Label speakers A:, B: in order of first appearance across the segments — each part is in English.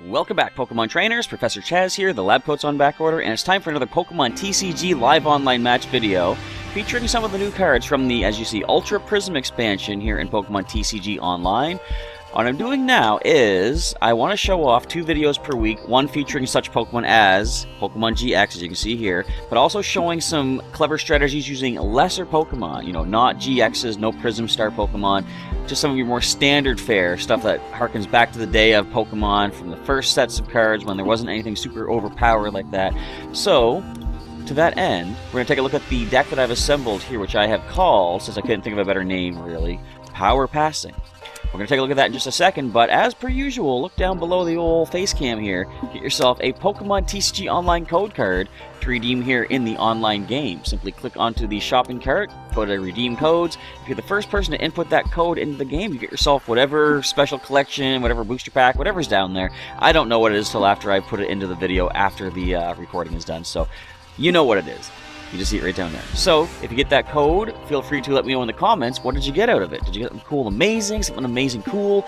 A: Welcome back, Pokemon trainers. Professor Chaz here, the lab coat's on back order, and it's time for another Pokemon TCG live online match video featuring some of the new cards from the, as you see, Ultra Prism expansion here in Pokemon TCG Online. What I'm doing now is I want to show off 2 videos per week, one featuring such Pokemon as Pokémon-GX, as you can see here, but also showing some clever strategies using lesser Pokemon, not GXs, no Prism Star Pokemon, just some of your more standard fare, stuff that harkens back to the day of Pokemon from the first sets of cards when there wasn't anything super overpowered like that. So, to that end, we're going to take a look at the deck that I've assembled here, which I have called, since I couldn't think of a better name really, Power Passing. We're going to take a look at that in just a second, but as per usual, look down below the old face cam here, get yourself a Pokemon TCG Online code card to redeem here in the online game. Simply click onto the shopping cart, go to redeem codes. If you're the first person to input that code into the game, you get yourself whatever special collection, whatever booster pack, whatever's down there. I don't know what it is till after I put it into the video after the recording is done, so you know what it is. You just see it right down there. So, if you get that code, feel free to let me know in the comments, what did you get out of it? Did you get something cool amazing, something amazing cool?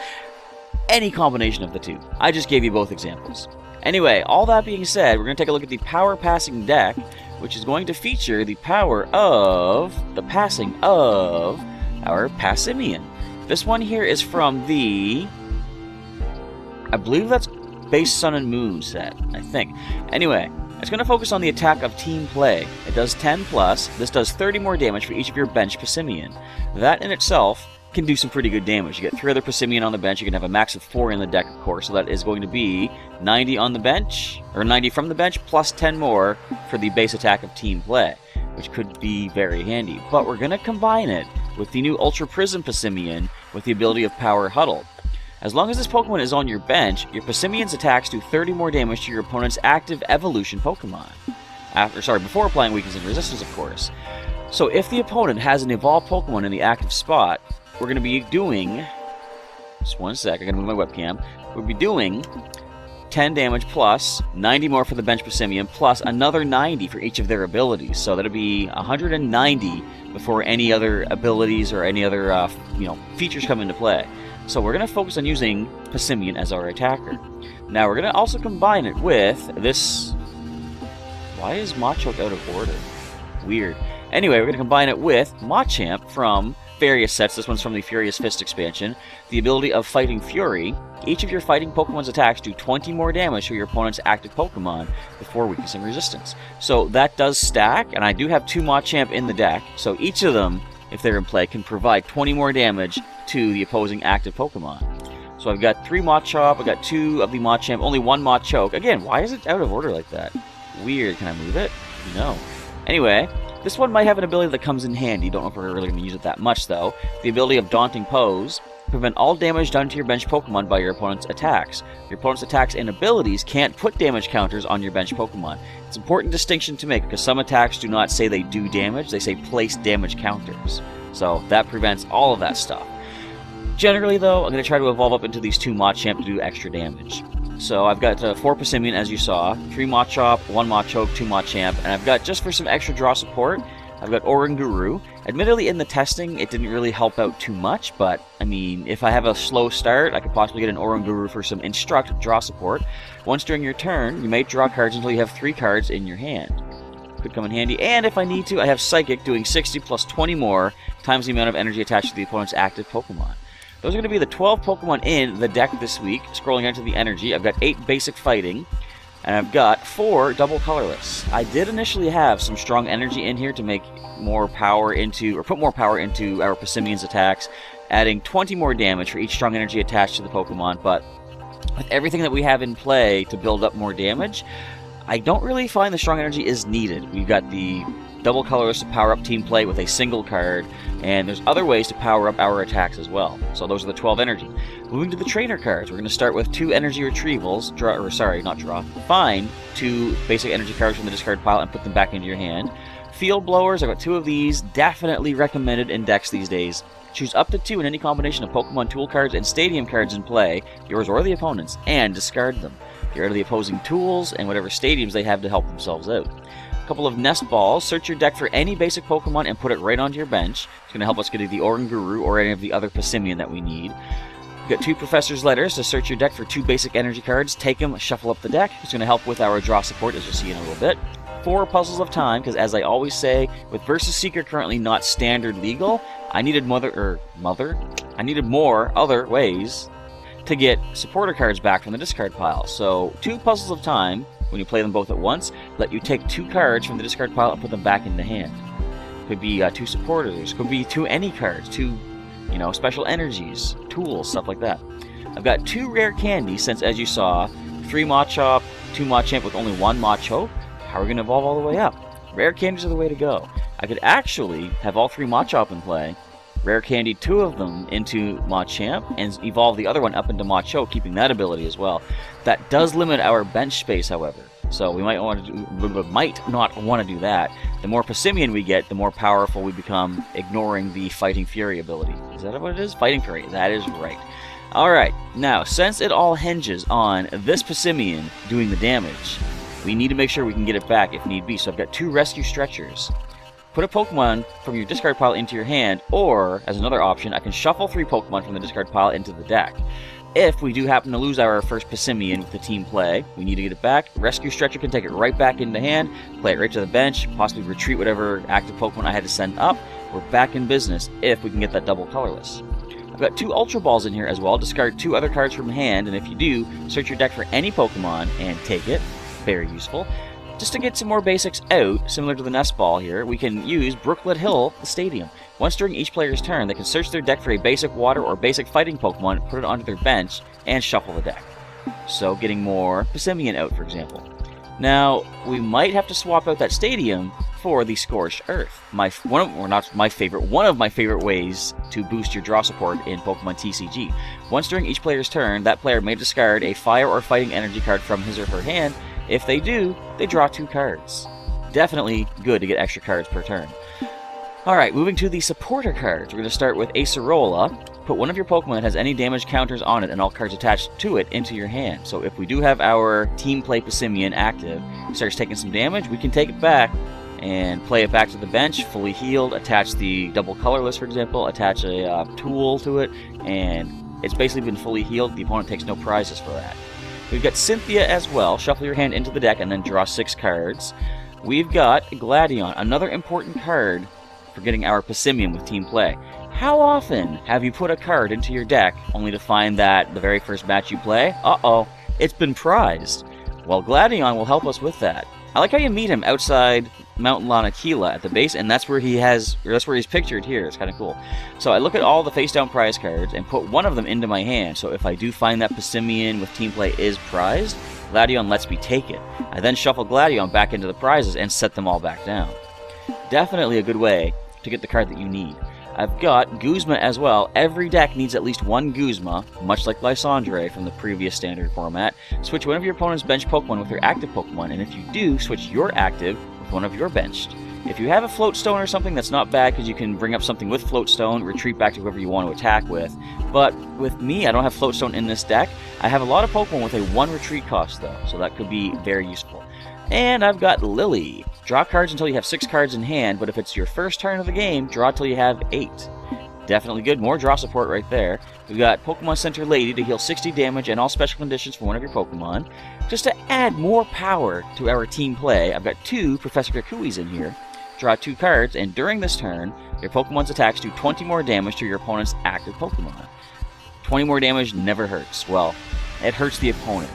A: Any combination of the two. I just gave you both examples. Anyway, all that being said, we're going to take a look at the Power Passing deck, which is going to feature the power of the passing of our Passimian. This one here is from the, I believe that's Base Sun and Moon set, I think. Anyway, it's going to focus on the attack of Team Play. It does 10 plus. This does 30 more damage for each of your bench Passimian. That in itself can do some pretty good damage. You get 3 other Passimian on the bench. You can have a max of 4 in the deck, of course. So that is going to be 90 on the bench, or 90 from the bench, plus 10 more for the base attack of Team Play, which could be very handy. But we're going to combine it with the new Ultra Prism Passimian with the ability of Power Huddle. As long as this Pokemon is on your bench, your Passimian's attacks do 30 more damage to your opponent's active evolution Pokemon. Before applying weakness and resistance, of course. So if the opponent has an evolved Pokemon in the active spot, we're going to be doing, just one sec, I gotta move my webcam, we'll be doing 10 damage plus 90 more for the bench Passimian, plus another 90 for each of their abilities. So that'll be 190 before any other abilities or any other features come into play. So we're going to focus on using Passimian as our attacker. Now we're going to also combine it with this. Why is Machop out of order? Weird. Anyway, we're going to combine it with Machamp from various sets. This one's from the Furious Fist expansion. The ability of Fighting Fury. Each of your fighting Pokemon's attacks do 20 more damage to your opponent's active Pokemon before weakness and resistance. So that does stack, and I do have 2 Machamp in the deck, so each of them, if they're in play, can provide 20 more damage to the opposing active Pokemon. So I've got 3 Machop, I've got 2 of the Machamp, only 1 Machoke. Again, why is it out of order like that? Weird. Can I move it? No. Anyway, this one might have an ability that comes in handy. Don't know if we're really going to use it that much, though. The ability of Daunting Pose. Prevent all damage done to your bench Pokemon by your opponent's attacks. Your opponent's attacks and abilities can't put damage counters on your bench Pokemon. It's an important distinction to make because some attacks do not say they do damage, they say place damage counters. So that prevents all of that stuff. Generally, though, I'm going to try to evolve up into these 2 Machamp to do extra damage. So I've got 4 Passimian, as you saw, 3 Machop, 1 Machoke, 2 Machamp, and I've got, just for some extra draw support, I've got Oranguru. Admittedly, in the testing, it didn't really help out too much, but, I mean, if I have a slow start, I could possibly get an Oranguru for some Instruct draw support. Once during your turn, you may draw cards until you have 3 cards in your hand. Could come in handy, and if I need to, I have Psychic doing 60 plus 20 more times the amount of energy attached to the opponent's active Pokemon. Those are going to be the 12 Pokemon in the deck this week. Scrolling down to the energy, I've got 8 basic fighting, and I've got 4 double colorless. I did initially have some strong energy in here to make more power into, or put more power into our Passimian's attacks, adding 20 more damage for each strong energy attached to the Pokemon, but with everything that we have in play to build up more damage, I don't really find the strong energy is needed. We've got the double colorless to power up Team Play with a single card, and there's other ways to power up our attacks as well. So those are the 12 energy. Moving to the trainer cards, we're going to start with 2 energy retrievals, find 2 basic energy cards from the discard pile and put them back into your hand. Field Blowers, I've got 2 of these, definitely recommended in decks these days. Choose up to 2 in any combination of Pokemon tool cards and stadium cards in play, yours or the opponent's, and discard them. Get rid of the opposing tools and whatever stadiums they have to help themselves out. A couple of Nest Balls. Search your deck for any basic Pokemon and put it right onto your bench. It's going to help us get the Oranguru or any of the other Passimian that we need. We've got 2 Professor's Letters to search your deck for 2 basic energy cards. Take them, shuffle up the deck. It's going to help with our draw support, as you'll see in a little bit. 4 Puzzles of Time, because as I always say, with Versus Seeker currently not standard legal, I needed more other ways to get supporter cards back from the discard pile. So 2 Puzzles of Time, when you play them both at once, let you take 2 cards from the discard pile and put them back into hand. Could be 2 supporters, could be 2 any cards, 2 special energies, tools, stuff like that. I've got 2 rare candies, since as you saw, 3 Machop, 2 Machamp with only 1 Machoke. How are we going to evolve all the way up? Rare candies are the way to go. I could actually have all 3 Machop in play, rare candy 2 of them into Machamp, and evolve the other one up into Machoke, keeping that ability as well. That does limit our bench space, however. So we might not want to do that. The more Passimian we get, the more powerful we become, ignoring the Fighting Fury ability. Is that what it is? Fighting Fury. That is right. Alright, now, since it all hinges on this Passimian doing the damage, we need to make sure we can get it back if need be. So I've got 2 Rescue Stretchers. Put a Pokemon from your discard pile into your hand, or, as another option, I can shuffle 3 Pokemon from the discard pile into the deck. If we do happen to lose our first Passimian with the team play, we need to get it back. Rescue Stretcher can take it right back into hand, play it right to the bench, possibly retreat whatever active Pokemon I had to send up. We're back in business if we can get that double colorless. I've got 2 Ultra Balls in here as well. Discard 2 other cards from hand, and if you do, search your deck for any Pokemon and take it. Very useful. Just to get some more basics out, similar to the Nest Ball here, we can use Brooklet Hill, the stadium. Once during each player's turn, they can search their deck for a basic water or basic fighting Pokemon, put it onto their bench, and shuffle the deck. So getting more Passimian out, for example. Now, we might have to swap out that stadium for the Scorched Earth. One of my favorite ways to boost your draw support in Pokemon TCG. Once during each player's turn, that player may discard a fire or fighting energy card from his or her hand. If they do, they draw 2 cards. Definitely good to get extra cards per turn. Alright, moving to the supporter cards. We're going to start with Acerola. Put one of your Pokemon that has any damage counters on it and all cards attached to it into your hand. So if we do have our Team Play Passimian active, it starts taking some damage, we can take it back and play it back to the bench, fully healed, attach the double colorless, for example, attach a tool to it, and it's basically been fully healed. The opponent takes no prizes for that. We've got Cynthia as well. Shuffle your hand into the deck and then draw 6 cards. We've got Gladion, another important card for getting our Passimian with team play. How often have you put a card into your deck only to find that the very first match you play, it's been prized? Well, Gladion will help us with that. I like how you meet him outside Mount Lanakila at the base, and that's where he's pictured here. It's kind of cool. So I look at all the face-down prize cards and put one of them into my hand. So if I do find that Passimian with team play is prized, Gladion lets me take it. I then shuffle Gladion back into the prizes and set them all back down. Definitely a good way to get the card that you need. I've got Guzma as well. Every deck needs at least 1 Guzma, much like Lysandre from the previous standard format. Switch one of your opponent's bench Pokemon with your active Pokemon, and if you do, switch your active with one of your benched. If you have a Float Stone or something, that's not bad because you can bring up something with Float Stone, retreat back to whoever you want to attack with. But with me, I don't have Float Stone in this deck. I have a lot of Pokemon with a 1 retreat cost though, so that could be very useful. And I've got Lily. Draw cards until you have 6 cards in hand, but if it's your first turn of the game, draw till you have 8. Definitely good. More draw support right there. We've got Pokemon Center Lady to heal 60 damage and all special conditions for one of your Pokemon. Just to add more power to our team play, I've got 2 Professor Kakuis in here. Draw 2 cards, and during this turn, your Pokemon's attacks do 20 more damage to your opponent's active Pokemon. 20 more damage never hurts. Well, it hurts the opponent,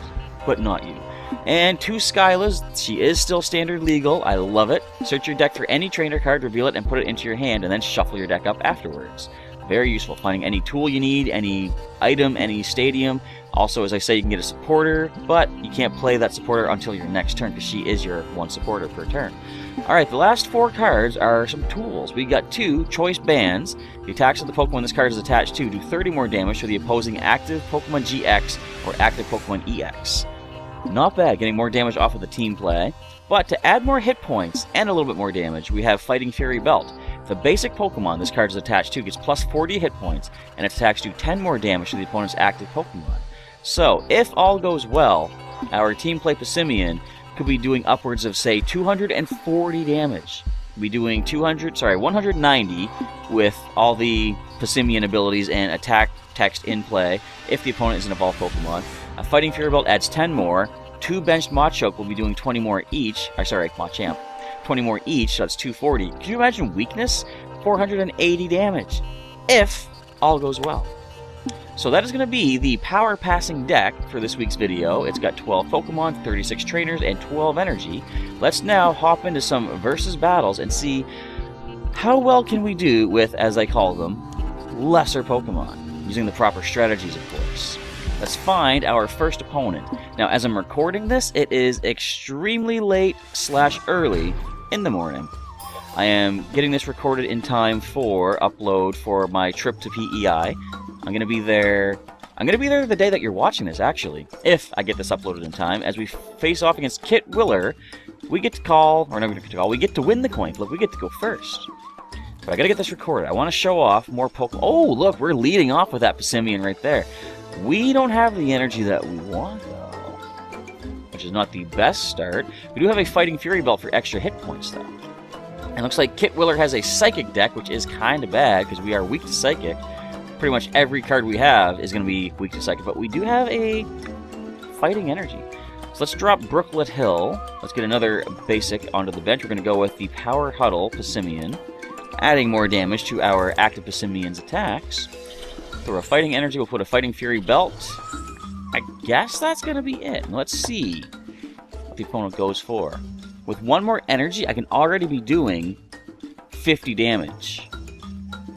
A: but not you. And 2 Skylas, she is still standard legal, I love it. Search your deck for any trainer card, reveal it, and put it into your hand, and then shuffle your deck up afterwards. Very useful, finding any tool you need, any item, any stadium. Also, as I say, you can get a supporter, but you can't play that supporter until your next turn, because she is your 1 supporter per turn. Alright, the last 4 cards are some tools. We got 2 Choice Bands. The attacks of the Pokemon this card is attached to do 30 more damage to the opposing active Pokemon GX or active Pokemon EX. Not bad, getting more damage off of the team play. But to add more hit points and a little bit more damage, we have Fighting Fury Belt. The basic Pokemon this card is attached to gets plus 40 hit points, and its attacks do 10 more damage to the opponent's active Pokemon. So, if all goes well, our team play Passimian could be doing upwards of, say, 240 damage. We'll be doing 190 with all the Passimian abilities and attack text in play if the opponent is an evolved Pokemon. A Fighting Fury belt adds 10 more. 2 benched Machop will be doing 20 more each. Sorry, Machamp. 20 more each, so that's 240. Can you imagine weakness? 480 damage. If all goes well. So that is going to be the power passing deck for this week's video. It's got 12 Pokemon, 36 trainers, and 12 energy. Let's now hop into some versus battles and see how well can we do with, as I call them, lesser Pokemon, using the proper strategies, of course. Let's find our first opponent. Now, as I'm recording this, it is extremely late / early in the morning. I am getting this recorded in time for upload for my trip to PEI. I'm going to be there the day that you're watching this, actually, if I get this uploaded in time. As we face off against Kit Willer, we get to call, or not we get to call, we get to win the coin flip. We get to go first. But I gotta get this recorded. I want to show off more Pokemon. Oh, look, we're leading off with that Passimian right there. We don't have the energy that we want, though, which is not the best start. We do have a Fighting Fury belt for extra hit points, though. And looks like Kit Willer has a Psychic deck, which is kind of bad, because we are weak to Psychic. Pretty much every card we have is going to be weak to Psychic, but we do have a Fighting Energy. So let's drop Brooklet Hill. Let's get another basic onto the bench. We're going to go with the Power Huddle Passimian, adding more damage to our active Passimian's attacks. For a Fighting Energy, we'll put a Fighting Fury belt. I guess that's going to be it. Let's see what the opponent goes for. With one more energy, I can already be doing 50 damage.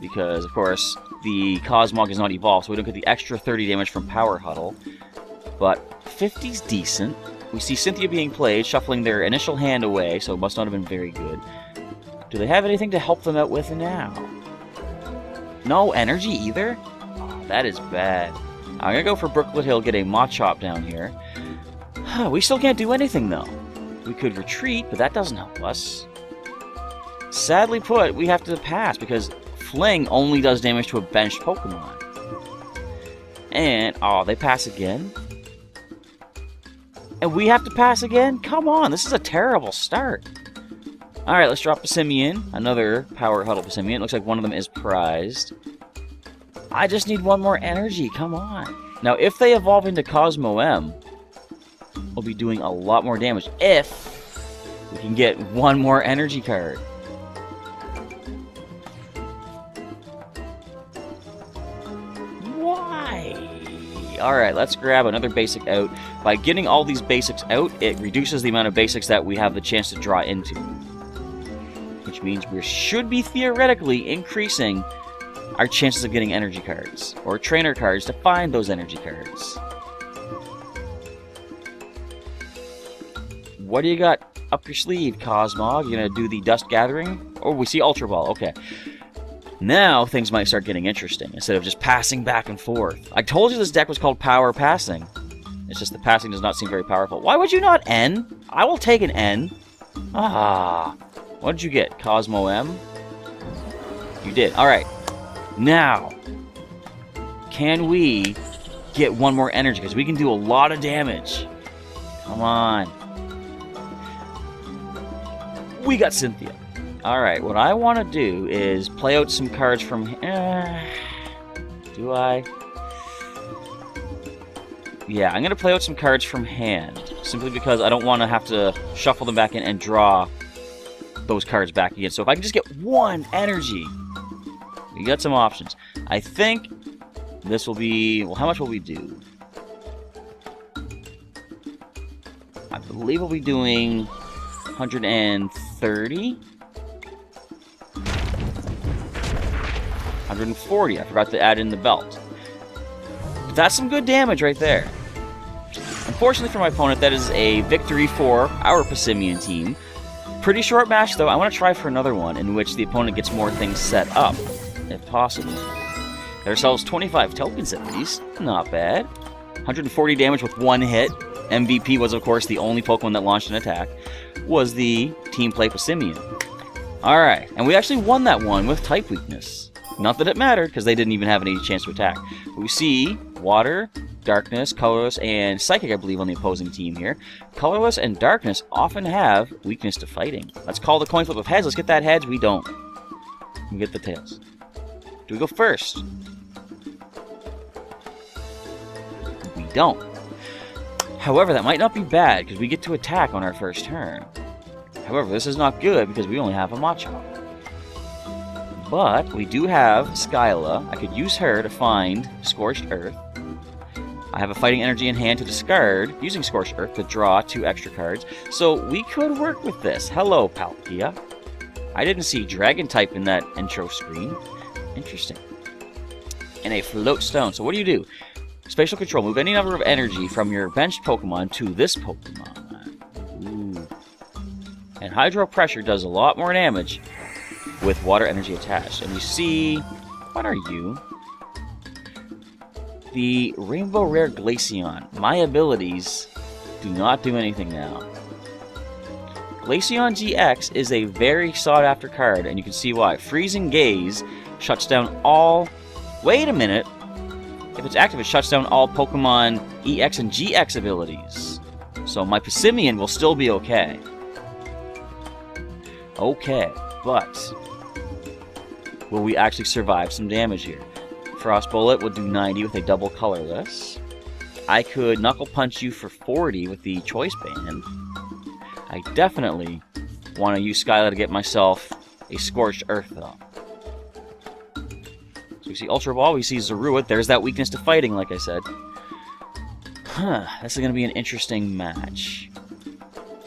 A: Because, of course, the Cosmog is not evolved, so we don't get the extra 30 damage from Power Huddle. But 50's decent. We see Cynthia being played, shuffling their initial hand away, so it must not have been very good. Do they have anything to help them out with now? No energy either? Oh, that is bad. I'm gonna go for Brooklet Hill, get a Machop down here. We still can't do anything, though. We could retreat, but that doesn't help us. Sadly put, we have to pass, because Fling only does damage to a benched Pokemon. And, oh, they pass again? And we have to pass again? Come on, this is a terrible start. Alright, let's drop Passimian. Another Power Huddle Passimian. Looks like one of them is prized. I just need one more energy, come on. Now, if they evolve into Cosmo M, we'll be doing a lot more damage if we can get one more energy card. Alright, let's grab another basic out. By getting all these basics out, it reduces the amount of basics that we have the chance to draw into. Which means we should be theoretically increasing our chances of getting energy cards. Or trainer cards to find those energy cards. What do you got up your sleeve, Cosmog? You gonna do the Dust Gathering? Oh, we see Ultra Ball, okay. Now, things might start getting interesting, instead of just passing back and forth. I told you this deck was called Power Passing. It's just the passing does not seem very powerful. Why would you not N? I will take an N. Ah. What did you get? Cosmo M? You did. Alright. Now, can we get one more energy? Because we can do a lot of damage. Come on. We got Cynthia. Alright, what I want to do is play out some cards from... do I? Yeah, I'm going to play out some cards from hand. Simply because I don't want to have to shuffle them back in and draw those cards back again. So if I can just get one energy, we got some options. I think this will be... Well, how much will we do? I believe we'll be doing 130? 140. I forgot to add in the belt. But that's some good damage right there. Unfortunately for my opponent, that is a victory for our Passimian team. Pretty short match, though. I want to try for another one in which the opponent gets more things set up, if possible. Get ourselves 25 tokens at least. Not bad. 140 damage with one hit. MVP was, of course, the only Pokemon that launched an attack. Was the Team Play Passimian. Alright, and we actually won that one with type weakness. Not that it mattered, because they didn't even have any chance to attack. But we see Water, Darkness, Colorless, and Psychic, I believe, on the opposing team here. Colorless and Darkness often have weakness to fighting. Let's call the coin flip of heads. Let's get that heads. We don't. We get the tails. Do we go first? We don't. However, that might not be bad, because we get to attack on our first turn. However, this is not good, because we only have a Machop. But we do have Skyla. I could use her to find Scorched Earth. I have a Fighting Energy in hand to discard, using Scorched Earth to draw 2 extra cards. So we could work with this. Hello, Palkia. I didn't see Dragon type in that intro screen. Interesting. And a Float Stone. So what do? Spatial Control. Move any number of energy from your benched Pokemon to this Pokemon. Ooh. And Hydro Pressure does a lot more damage with water energy attached. And you see... What are you? The Rainbow Rare Glaceon. My abilities do not do anything now. Glaceon-GX is a very sought-after card, and you can see why. Freezing Gaze shuts down all... Wait a minute! If it's active, it shuts down all Pokemon EX and GX abilities. So my Passimian will still be okay. Okay, but... will we actually survive some damage here? Frost Bullet will do 90 with a double colorless. I could Knuckle Punch you for 40 with the Choice Band. I definitely want to use Skyla to get myself a Scorched Earth, though. So we see Ultra Ball, we see Zorua. There's that weakness to fighting, like I said. Huh, this is going to be an interesting match.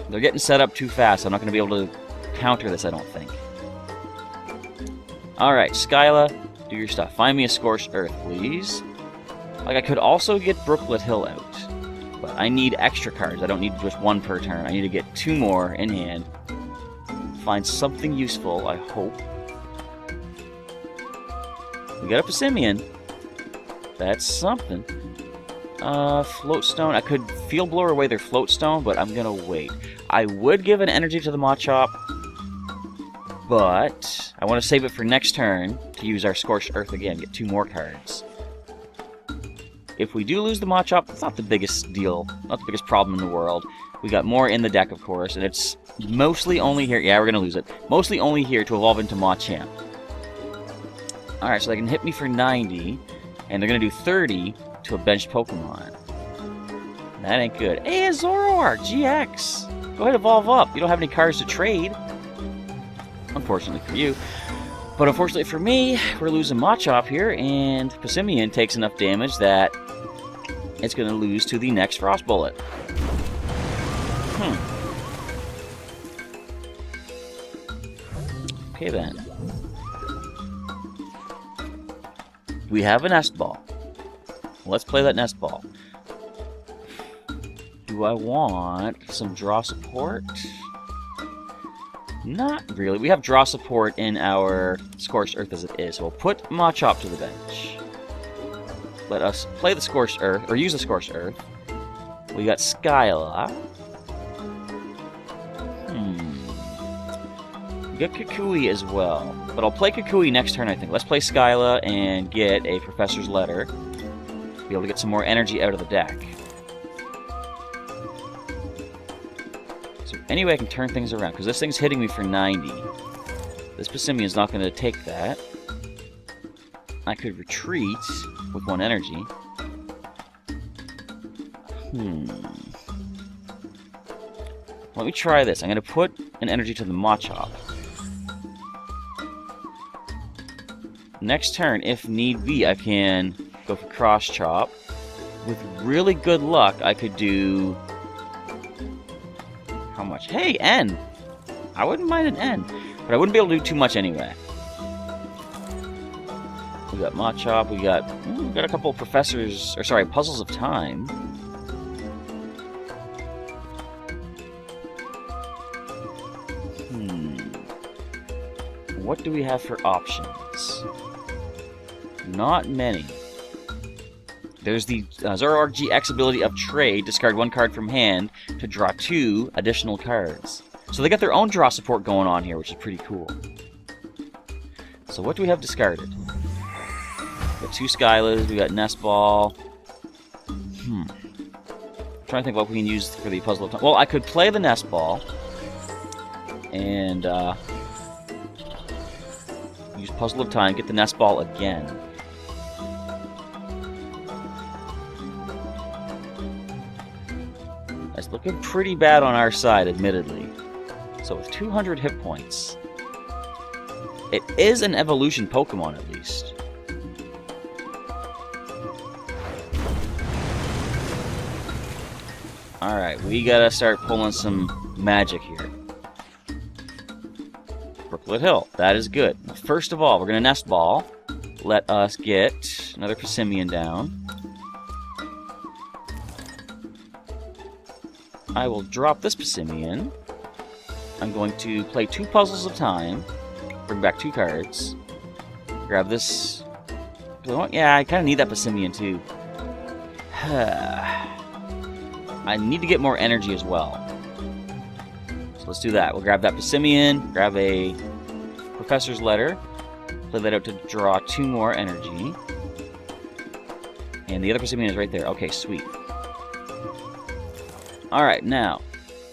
A: They're getting set up too fast. I'm not going to be able to counter this, I don't think. Alright, Skyla, do your stuff. Find me a Scorched Earth, please. Like, I could also get Brooklet Hill out. But I need extra cards. I don't need just 1 per turn. I need to get 2 more in hand. Find something useful, I hope. We got a Passimian. That's something. Float Stone. I could Field Blower away their Float Stone, but I'm gonna wait. I would give an energy to the Machop, but I want to save it for next turn to use our Scorched Earth again, get 2 more cards. If we do lose the Machop, it's not the biggest deal, not the biggest problem in the world. We got more in the deck, of course, and it's mostly only here. Yeah, we're gonna lose it. Mostly only here to evolve into Machamp. Alright, so they can hit me for 90, and they're gonna do 30 to a benched Pokemon. That ain't good. Hey, a Zoroark-GX! Go ahead, evolve up. You don't have any cards to trade. Unfortunately for you. But unfortunately for me, we're losing Machop here, and Passimian takes enough damage that it's going to lose to the next Frost Bullet. Okay then. We have a Nest Ball. Let's play that Nest Ball. Do I want some draw support? Not really. We have draw support in our Scorched Earth as it is. So we'll put Machop to the bench. Let us play the Scorched Earth, or use the Scorched Earth. We got Skyla. We got Kukui as well. But I'll play Kukui next turn, I think. Let's play Skyla and get a Professor's Letter. Be able to get some more energy out of the deck. So anyway, I can turn things around, because this thing's hitting me for 90. This Passimian's not going to take that. I could retreat with 1 energy. Let me try this. I'm going to put an energy to the Machop. Next turn, if need be, I can go for Cross Chop. With really good luck, I could do... How much? Hey, N! I wouldn't mind an N, but I wouldn't be able to do too much anyway. We got Machop, we got a couple of Puzzles of Time. What do we have for options? Not many. There's the Zoroark-GX ability of Trade. Discard 1 card from hand to draw 2 additional cards. So they got their own draw support going on here, which is pretty cool. So what do we have discarded? We got 2 Skylas, we got Nest Ball. I'm trying to think what we can use for the Puzzle of Time. Well, I could play the Nest Ball and use puzzle of time, get the nest ball again. That's looking pretty bad on our side, admittedly. So with 200 hit points, it is an evolution Pokemon at least. Alright, we gotta start pulling some magic here. Brooklet Hill, that is good. Now, first of all, we're gonna Nest Ball. Let us get another Passimian down. I will drop this Passimian. I'm going to play 2 puzzles of time. Bring back 2 cards. Grab this. Yeah, I kind of need that Passimian too. I need to get more energy as well. So let's do that. We'll grab that Passimian, grab a Professor's Letter, play that out to draw 2 more energy. And the other Passimian is right there. Okay, sweet. Alright, now,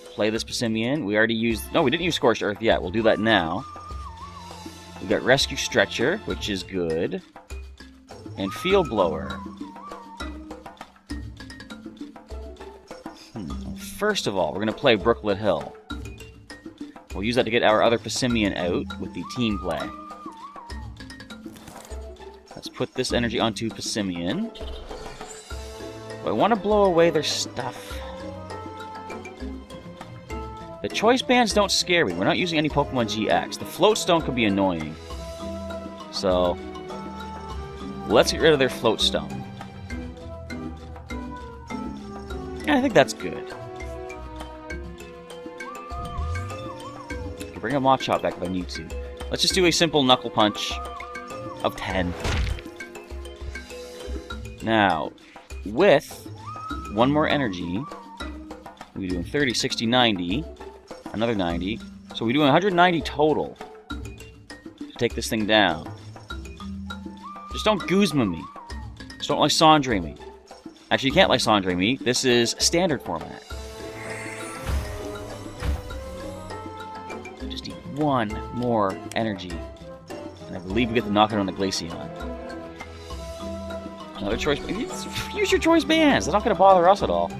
A: play this Passimian. We already used... No, we didn't use Scorched Earth yet. We'll do that now. We've got Rescue Stretcher, which is good. And Field Blower. First of all, we're going to play Brooklet Hill. We'll use that to get our other Passimian out with the team play. Let's put this energy onto Passimian. But I want to blow away their stuff. The choice bands don't scare me. We're not using any Pokemon GX. The Float Stone could be annoying. So, let's get rid of their Float Stone. Yeah, I think that's good. Bring a Machop back if I need to. Let's just do a simple Knuckle Punch of 10. Now, with 1 more energy, we'll be doing 30, 60, 90, another 90. So we're doing 190 total to take this thing down. Just don't Guzma me. Just don't Lysandre me. Actually, you can't Lysandre me. This is standard format. 1 more energy. And I believe we get the knockout on the Glaceon. Another choice. Use your choice bands. They're not going to bother us at all.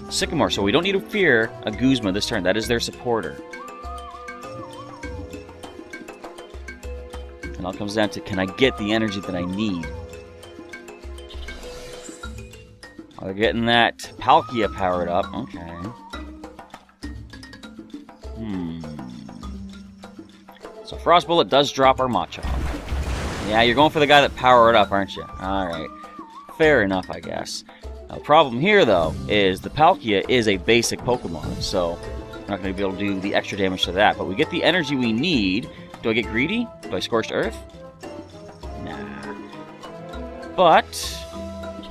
A: Sycamore, so we don't need to fear a Guzma this turn. That is their supporter. And it all comes down to, can I get the energy that I need? Oh, they're getting that Palkia powered up. Okay. So Frost Bullet does drop our Machop. Yeah, you're going for the guy that powered up, aren't you? Alright. Fair enough, I guess. Now, the problem here, though, is the Palkia is a basic Pokemon, so we're not going to be able to do the extra damage to that. But we get the energy we need. Do I get greedy? Do I Scorched Earth? Nah. But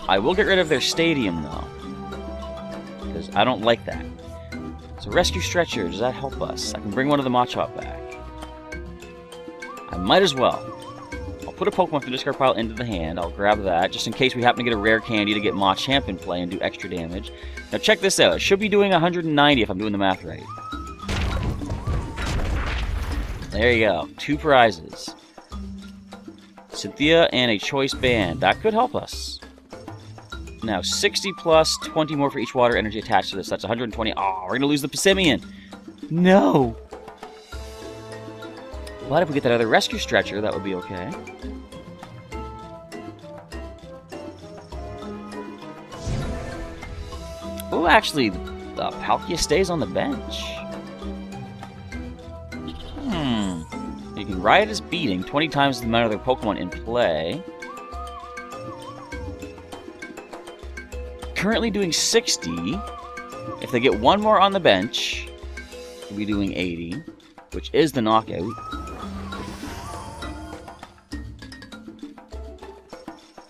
A: I will get rid of their Stadium, though. Because I don't like that. So Rescue Stretcher, does that help us? I can bring one of the Machop back. I might as well. I'll put a Pokemon from the discard pile into the hand. I'll grab that, just in case we happen to get a rare candy to get Machamp in play and do extra damage. Now check this out. It should be doing 190 if I'm doing the math right. There you go. 2 prizes. Cynthia and a choice band. That could help us. Now, 60 plus 20 more for each water energy attached to this. That's 120. Oh, we're going to lose the Passimian. No! But if we get that other Rescue Stretcher, that would be okay. Oh, actually, Palkia stays on the bench. You can ride his beating 20 times the amount of their Pokemon in play. Currently doing 60. If they get 1 more on the bench, we'll be doing 80, which is the knockout.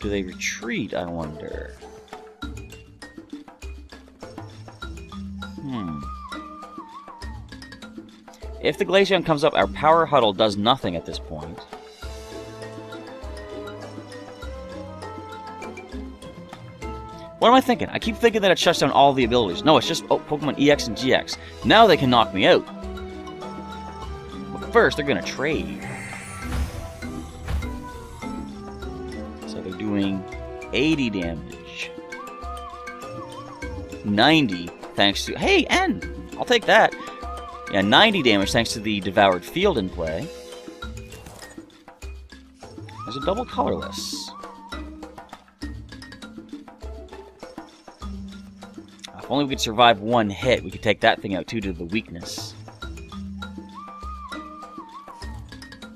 A: Do they retreat, I wonder? If the Glaceon comes up, our Power Huddle does nothing at this point. What am I thinking? I keep thinking that it shuts down all the abilities. No, it's just Pokemon EX and GX. Now they can knock me out. first, they're going to trade. So they're doing 80 damage. 90, thanks to... Hey, N! I'll take that. Yeah, 90 damage thanks to the Devoured Field in play. There's a double colorless. If only we could survive one hit, we could take that thing out too to the weakness.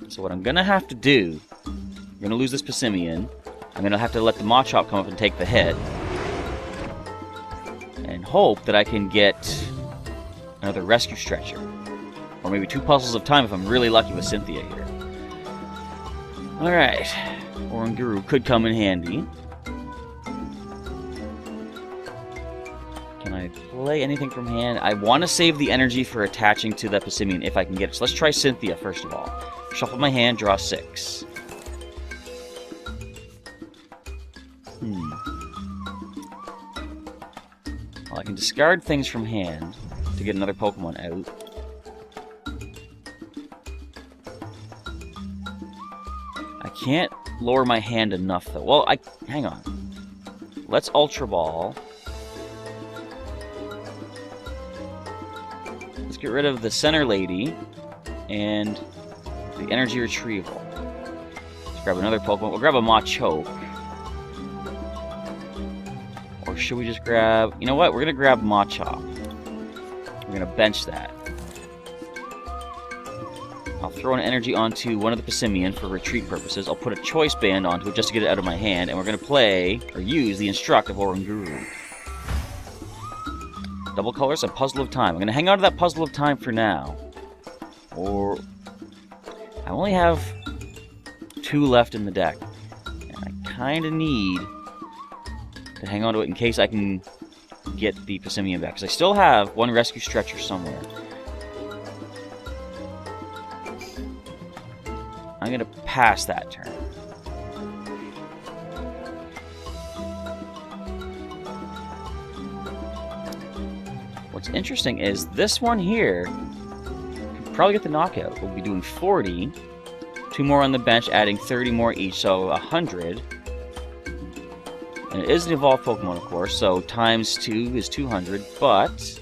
A: So what I'm gonna have to do, I'm gonna lose this Passimian. I'm gonna have to let the Machop come up and take the hit. And hope that I can get another Rescue Stretcher. Or maybe 2 Puzzles of Time if I'm really lucky with Cynthia here. Alright. Oranguru could come in handy. Can I play anything from hand? I want to save the energy for attaching to the Passimian if I can get it. So let's try Cynthia first of all. Shuffle my hand, draw 6. Well, I can discard things from hand to get another Pokemon out. I can't lower my hand enough, though. Well, hang on. Let's Ultra Ball. Let's get rid of the Center Lady and the Energy Retrieval. Let's grab another Pokemon. We'll grab a Machoke. Or should we just grab... You know what? We're going to grab Machop. We're going to bench that. I'll throw an energy onto one of the Passimian for retreat purposes. I'll put a Choice Band onto it just to get it out of my hand, and we're going to play, or use, the Instruct of Oranguru. Double colors, a Puzzle of Time. I'm going to hang on to that Puzzle of Time for now. Or... I only have 2 left in the deck. And I kind of need to hang on to it in case I can get the Passimian back. Because I still have 1 Rescue Stretcher somewhere. I'm going to pass that turn. What's interesting is this one here could probably get the knockout. We'll be doing 40. 2 more on the bench, adding 30 more each, so 100. And it is an evolved Pokemon, of course, so times 2 is 200, but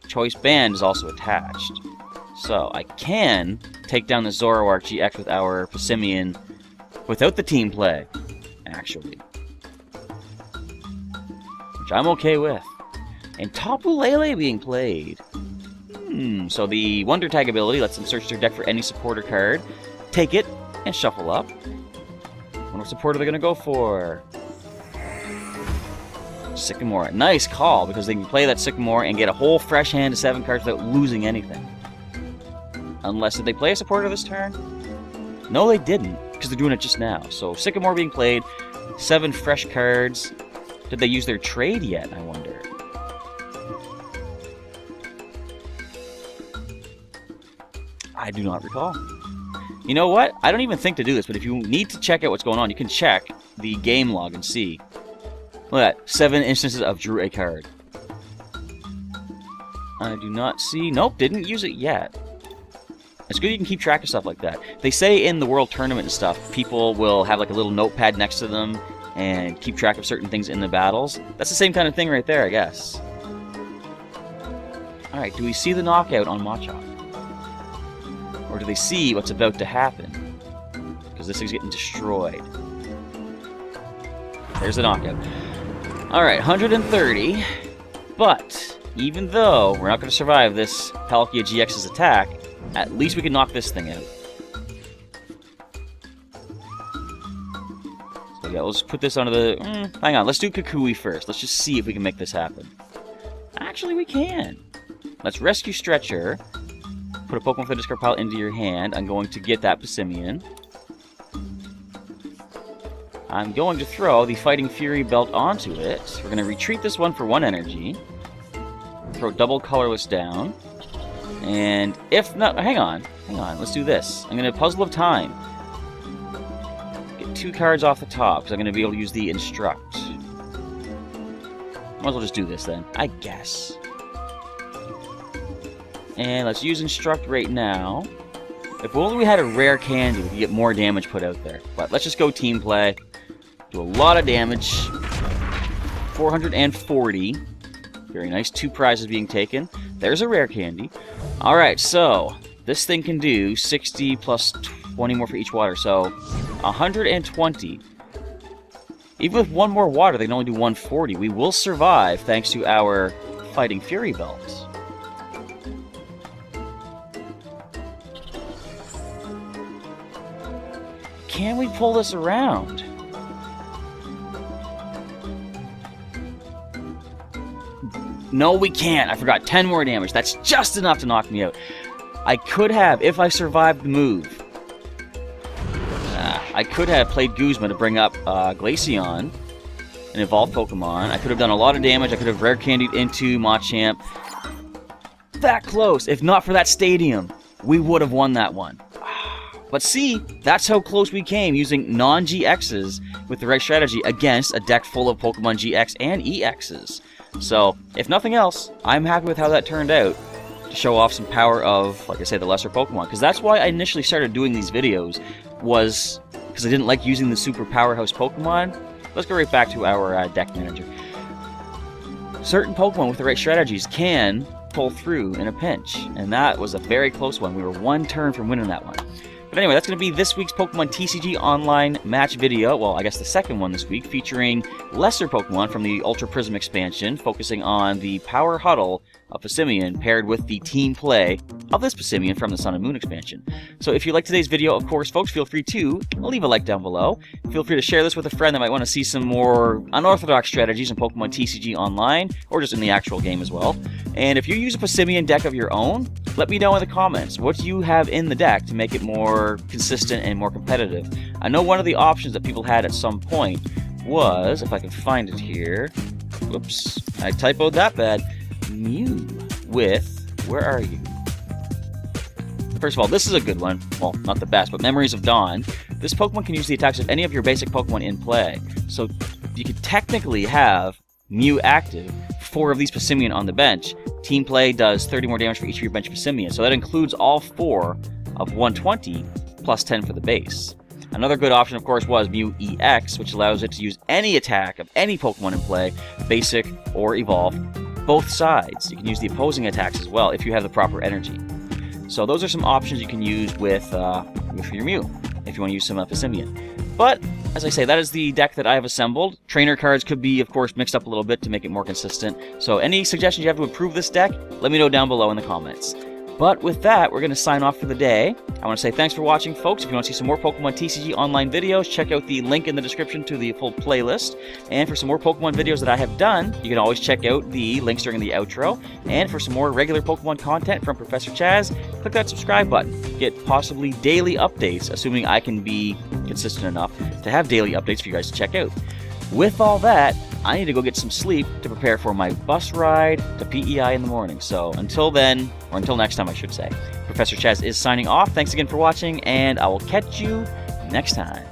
A: Choice Band is also attached. So I can take down the Zoroark-GX with our Passimian without the team play, actually. Which I'm okay with. And Tapu Lele being played. So the Wonder Tag ability lets them search their deck for any supporter card, take it, and shuffle up. What supporter they're going to go for? Sycamore. Nice call, because they can play that Sycamore and get a whole fresh hand of 7 cards without losing anything. Unless, did they play a supporter this turn? No, they didn't, because they're doing it just now. So Sycamore being played, 7 fresh cards. Did they use their trade yet, I wonder? I do not recall. You know what? I don't even think to do this, but if you need to check out what's going on, you can check the game log and see. Look at that. 7 instances of drew a card. I do not see... Nope, didn't use it yet. It's good you can keep track of stuff like that. They say in the World Tournament and stuff, people will have like a little notepad next to them and keep track of certain things in the battles. That's the same kind of thing right there, I guess. Alright, do we see the knockout on Machop? Or do they see what's about to happen? Because this thing's getting destroyed. There's the knockout. Alright, 130. But, even though we're not going to survive this Palkia-GX's attack, at least we can knock this thing out. So yeah, let's put this onto the... hang on, let's do Kukui first. Let's just see if we can make this happen. Actually, we can. Let's Rescue Stretcher. Put a Pokemon from the discard pile into your hand. I'm going to get that Passimian. I'm going to throw the Fighting Fury Belt onto it. We're going to retreat this one for 1 energy. Throw double colorless down. And if not... hang on. Let's do this. I'm going to Puzzle of Time. Get 2 cards off the top, because I'm going to be able to use the Instruct. Might as well just do this then, I guess. And let's use Instruct right now. If only we had a rare candy, we could get more damage put out there. But let's just go team play. Do a lot of damage. 440. Very nice. 2 prizes being taken. There's a rare candy. Alright, so this thing can do 60 plus 20 more for each water. So 120. Even with 1 more water, they can only do 140. We will survive thanks to our Fighting Fury belt. Can we pull this around? No, we can't. I forgot. 10 more damage. That's just enough to knock me out. I could have, if I survived the move, I could have played Guzma to bring up Glaceon, an evolved Pokemon. I could have done a lot of damage. I could have rare candied into Machamp. That close. If not for that stadium, we would have won that one. But see, that's how close we came using non-GXs with the right strategy against a deck full of Pokemon GX and EXs. So, if nothing else, I'm happy with how that turned out to show off some power of, like I say, the lesser Pokemon. Because that's why I initially started doing these videos, was because I didn't like using the super powerhouse Pokemon. Let's go right back to our deck manager. Certain Pokemon with the right strategies can pull through in a pinch, and that was a very close one. We were 1 turn from winning that one. But anyway, that's going to be this week's Pokemon TCG Online match video. Well, I guess the second one this week, featuring lesser Pokemon from the Ultra Prism expansion, focusing on the Power Huddle of Passimian paired with the team play of this Passimian from the Sun and Moon expansion. So if you like today's video, of course, folks, feel free to leave a like down below. Feel free to share this with a friend that might want to see some more unorthodox strategies in Pokemon TCG Online, or just in the actual game as well. And if you use a Passimian deck of your own, let me know in the comments, what do you have in the deck to make it more consistent and more competitive? I know one of the options that people had at some point was, if I can find it here, whoops, I typoed that bad, Mew with, where are you? First of all, this is a good one. Well, not the best, but Memories of Dawn. This Pokemon can use the attacks of any of your basic Pokemon in play. So you could technically have Mew active, 4 of these Passimian on the bench. Team play does 30 more damage for each of your bench Passimian. So that includes all 4 of 120 plus 10 for the base. Another good option, of course, was Mew EX, which allows it to use any attack of any Pokemon in play, basic or evolved, both sides. You can use the opposing attacks as well if you have the proper energy. So those are some options you can use with your Mew, if you want to use some Passimian. But, as I say, that is the deck that I have assembled. Trainer cards could be, of course, mixed up a little bit to make it more consistent. So any suggestions you have to improve this deck, let me know down below in the comments. But with that, we're going to sign off for the day. I want to say thanks for watching, folks. If you want to see some more Pokemon TCG Online videos, check out the link in the description to the full playlist. And for some more Pokemon videos that I have done, you can always check out the links during the outro. And for some more regular Pokemon content from Professor Chaz, click that subscribe button. Get possibly daily updates, assuming I can be consistent enough to have daily updates for you guys to check out. With all that, I need to go get some sleep to prepare for my bus ride to PEI in the morning. So until then, or until next time I should say, Professor Chaz is signing off. Thanks again for watching, and I will catch you next time.